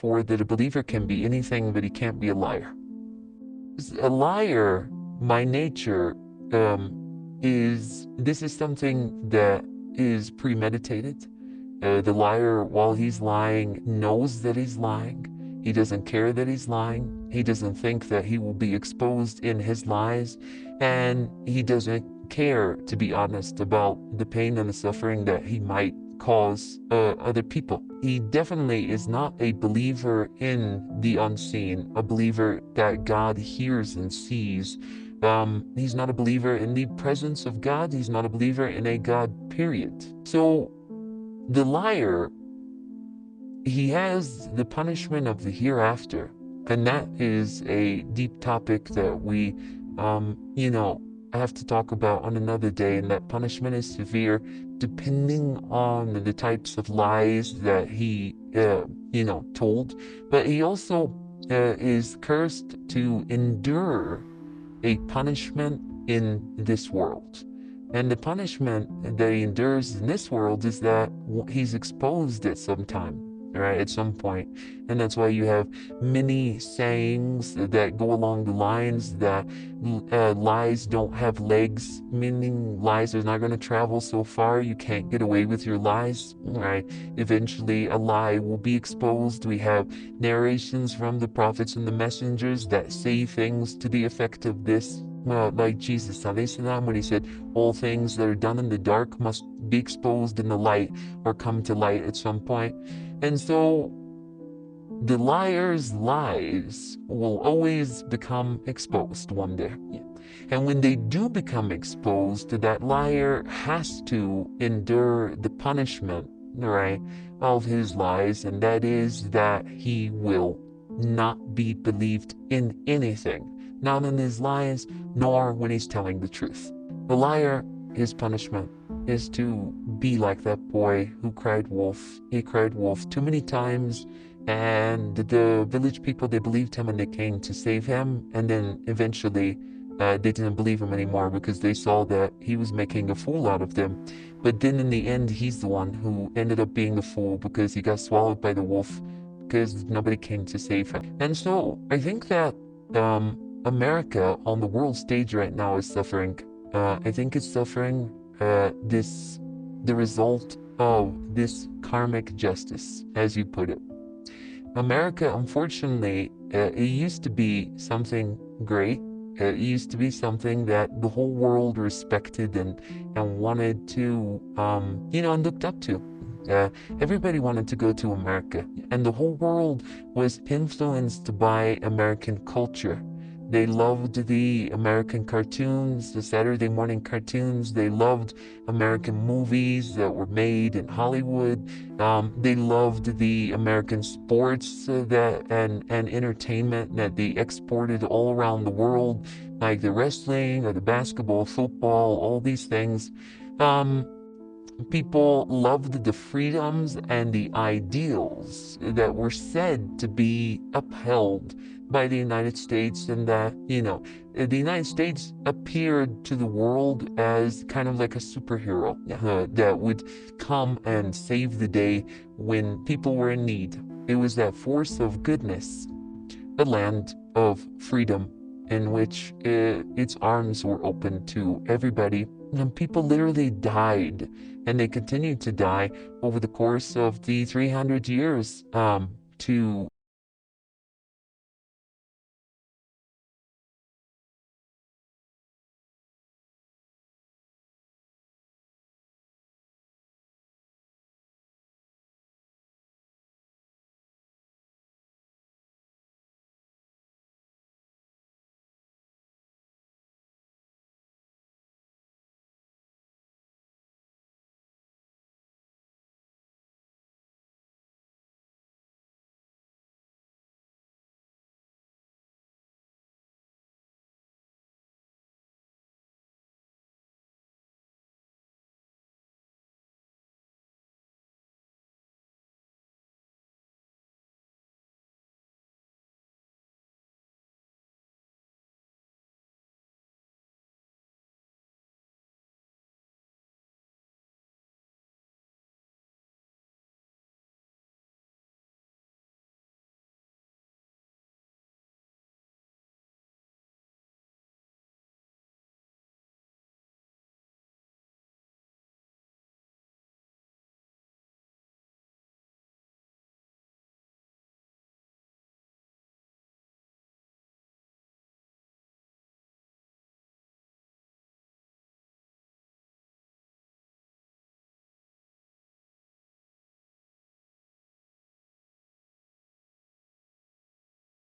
before that a believer can be anything, but he can't be a liar. A liar, by nature, this is something that is premeditated. The liar, while he's lying, knows that he's lying. He doesn't care that he's lying. He doesn't think that he will be exposed in his lies. And he doesn't care, to be honest, about the pain and the suffering that he might cause other people. He definitely is not a believer in the unseen, a believer that God hears and sees. He's not a believer in the presence of God. He's not a believer in a God, period. So the liar, he has the punishment of the hereafter, and that is a deep topic that we, have to talk about on another day, and that punishment is severe depending on the types of lies that he, told. But he also is cursed to endure a punishment in this world. And the punishment that he endures in this world is that he's exposed at some time, right? At some point. And that's why you have many sayings that go along the lines that lies don't have legs, meaning lies are not going to travel so far. You can't get away with your lies, right? Eventually, a lie will be exposed. We have narrations from the prophets and the messengers that say things to the effect of this. Like Jesus, when he said, all things that are done in the dark must be exposed in the light or come to light at some point. And so the liar's lies will always become exposed one day. And when they do become exposed, that liar has to endure the punishment, right, of his lies, and that is that he will not be believed in anything, not in his lies, nor when he's telling the truth. The liar, his punishment is to be like that boy who cried wolf. He cried wolf too many times, and the village people, they believed him and they came to save him, and then eventually they didn't believe him anymore because they saw that he was making a fool out of them. But then in the end, he's the one who ended up being the fool because he got swallowed by the wolf because nobody came to save him. And so I think that America on the world stage right now is suffering. I think it's suffering the result of this karmic justice, as you put it. America, unfortunately, it used to be something great. It used to be something that the whole world respected and wanted to, and looked up to. Everybody wanted to go to America, and the whole world was influenced by American culture. They loved the American cartoons, the Saturday morning cartoons. They loved American movies that were made in Hollywood. They loved the American sports and entertainment that they exported all around the world, like the wrestling or the basketball, football, all these things. People loved the freedoms and the ideals that were said to be upheld by the United States, and that, the United States appeared to the world as kind of like a superhero that would come and save the day when people were in need. It was that force of goodness, a land of freedom in which its arms were open to everybody. And people literally died, and they continued to die over the course of the 300 years to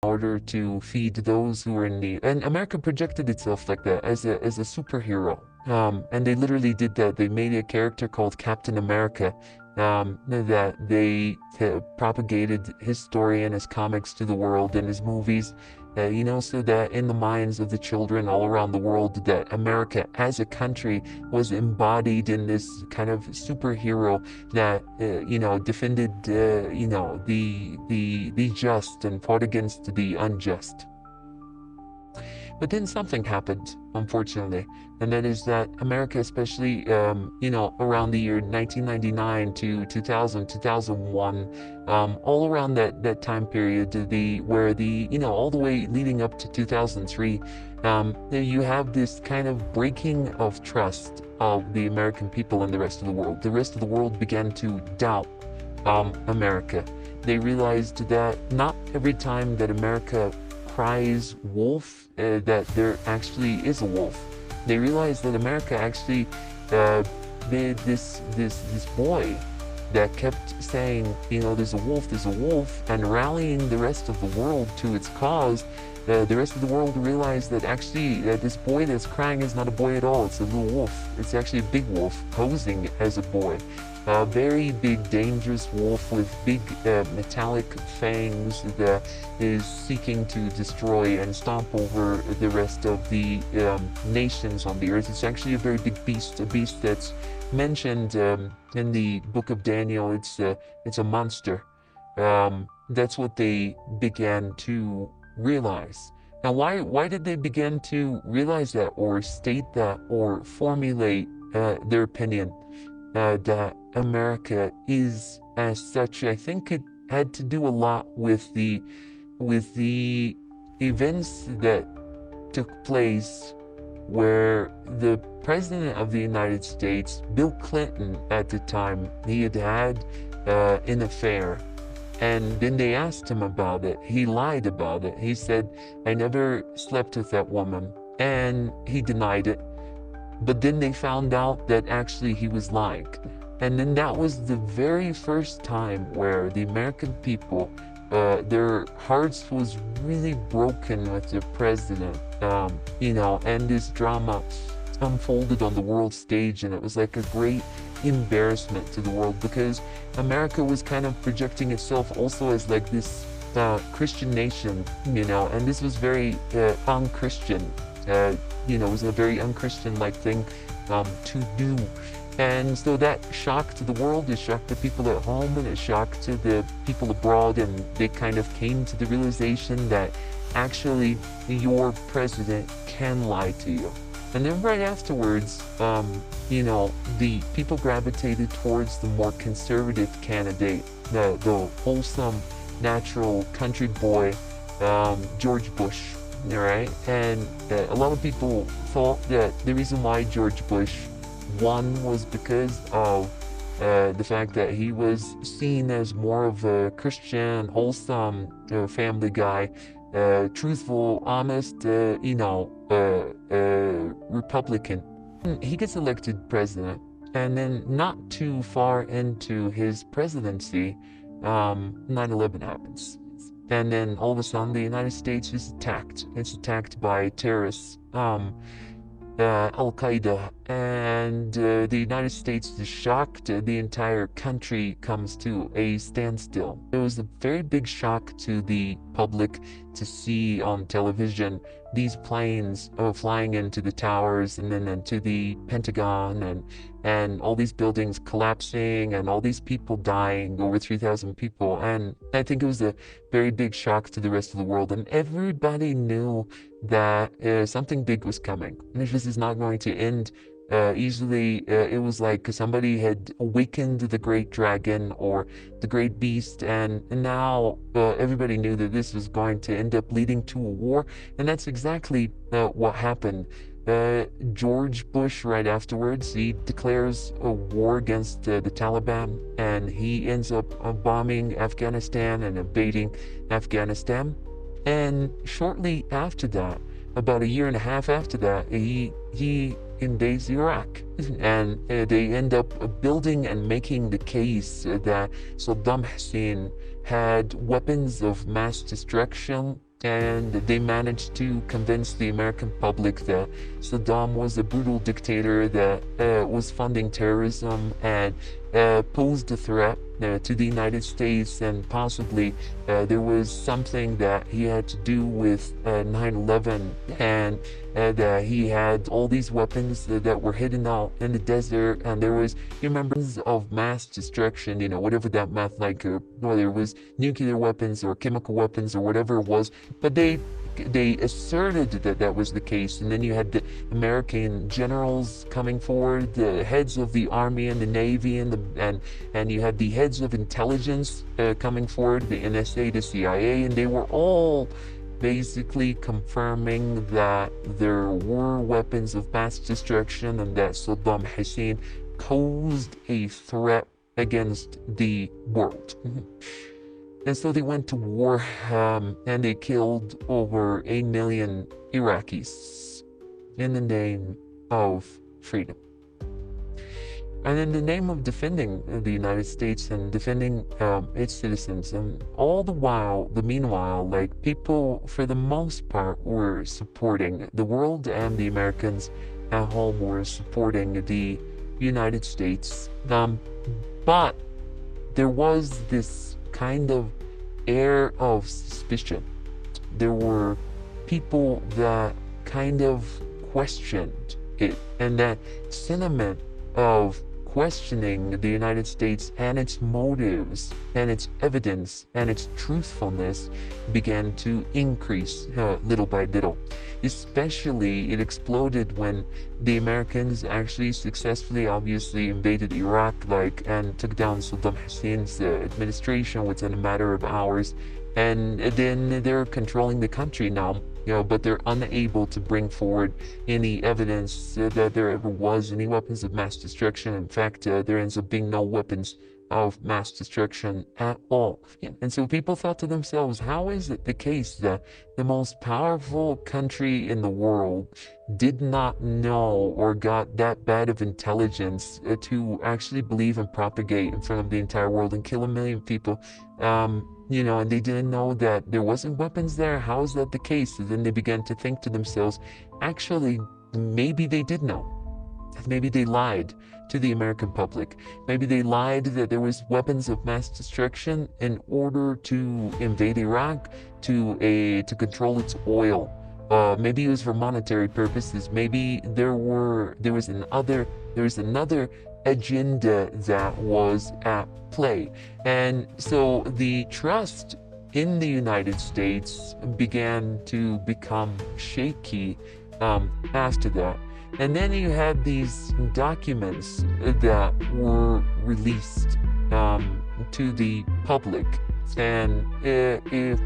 order to feed those who were in need. And America projected itself like that as a superhero. And they literally did that. They made a character called Captain America, that they propagated his story and his comics to the world and his movies, so that in the minds of the children all around the world, that America as a country was embodied in this kind of superhero that, defended, the just and fought against the unjust. But then something happened, unfortunately, and that is that America, especially, around the year 1999 to 2000, 2001, all around that time period, all the way leading up to 2003, you have this kind of breaking of trust of the American people and the rest of the world. The rest of the world began to doubt America. They realized that not every time that America cries wolf, that there actually is a wolf. They realized that America actually, this boy that kept saying, there's a wolf, and rallying the rest of the world to its cause. The rest of the world realized that actually this boy that's crying is not a boy at all. It's a little wolf. It's actually a big wolf posing as a boy. A very big, dangerous wolf with big metallic fangs that is seeking to destroy and stomp over the rest of the nations on the earth. It's actually a very big beast, a beast that's mentioned in the book of Daniel. It's a monster. That's what they began to realize. Now, why did they begin to realize that, or state that, or formulate their opinion that America is as such? I think it had to do a lot with the events that took place where the President of the United States, Bill Clinton at the time, he had an affair. And then they asked him about it. He lied about it. He said, I never slept with that woman. And he denied it. But then they found out that actually he was lying. And then that was the very first time where the American people, their hearts was really broken with the president, and this drama unfolded on the world stage, and it was like a great embarrassment to the world, because America was kind of projecting itself also as like this Christian nation, and this was very un-Christian. It was a very un-Christian-like thing to do. And so that shocked the world, it shocked the people at home, and it shocked the people abroad, and they kind of came to the realization that actually your president can lie to you. And then right afterwards, the people gravitated towards the more conservative candidate, the wholesome, natural country boy, George Bush. All right, and a lot of people thought that the reason why George Bush won was because of the fact that he was seen as more of a Christian, wholesome, family guy, truthful, honest, Republican. He gets elected president, and then not too far into his presidency, 9/11 happens. And then all of a sudden, the United States is attacked. It's attacked by terrorists, Al-Qaeda, and the United States is shocked. The entire country comes to a standstill. It was a very big shock to the public to see on television these planes flying into the towers, and then into the Pentagon, and all these buildings collapsing, and all these people dying, over 3,000 people. And I think it was a very big shock to the rest of the world, and everybody knew that something big was coming. And this is not going to end easily. It was like somebody had awakened the great dragon, or the great beast, and now everybody knew that this was going to end up leading to a war. And that's exactly what happened. George Bush, right afterwards, he declares a war against the Taliban, and he ends up bombing Afghanistan and invading Afghanistan. And shortly after that, about a year and a half after that, he invades Iraq. And they end up building and making the case that Saddam Hussein had weapons of mass destruction and they managed to convince the American public that Saddam was a brutal dictator that was funding terrorism and posed a threat to the United States, and possibly there was something that he had to do with 9/11, and that he had all these weapons that were hidden out in the desert, and there was, you remember, of mass destruction, whatever that meant, like whether it was nuclear weapons or chemical weapons or whatever it was, but they asserted that that was the case. And then you had the American generals coming forward, the heads of the Army and the Navy, and you had the heads of intelligence coming forward, the NSA, the CIA, and they were all basically confirming that there were weapons of mass destruction and that Saddam Hussein posed a threat against the world. And so they went to war, and they killed over 8 million Iraqis in the name of freedom. And in the name of defending the United States and defending its citizens. And all the meanwhile, like, people, for the most part, were supporting the world, and the Americans at home were supporting the United States. But there was this kind of air of suspicion. There were people that kind of questioned it, and that sentiment of questioning the United States and its motives and its evidence and its truthfulness began to increase little by little. Especially, it exploded when the Americans actually successfully, obviously, invaded Iraq, and took down Saddam Hussein's administration within a matter of hours. And then they're controlling the country now, but they're unable to bring forward any evidence that there ever was any weapons of mass destruction. In fact, there ends up being no weapons of mass destruction at all. And so people thought to themselves, how is it the case that the most powerful country in the world did not know or got that bad of intelligence to actually believe and propagate in front of the entire world and kill 1 million people? And they didn't know that there wasn't weapons there. How is that the case? And then they began to think to themselves, actually, maybe they did know. Maybe they lied to the American public. Maybe they lied that there was weapons of mass destruction in order to invade Iraq, to control its oil. Maybe it was for monetary purposes. Maybe there was another agenda that was at play. And so the trust in the United States began to become shaky after that. And then you had these documents that were released to the public, and it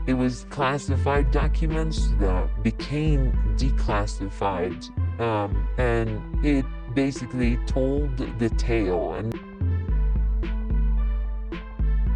was classified documents that became declassified, and it basically told the tale. And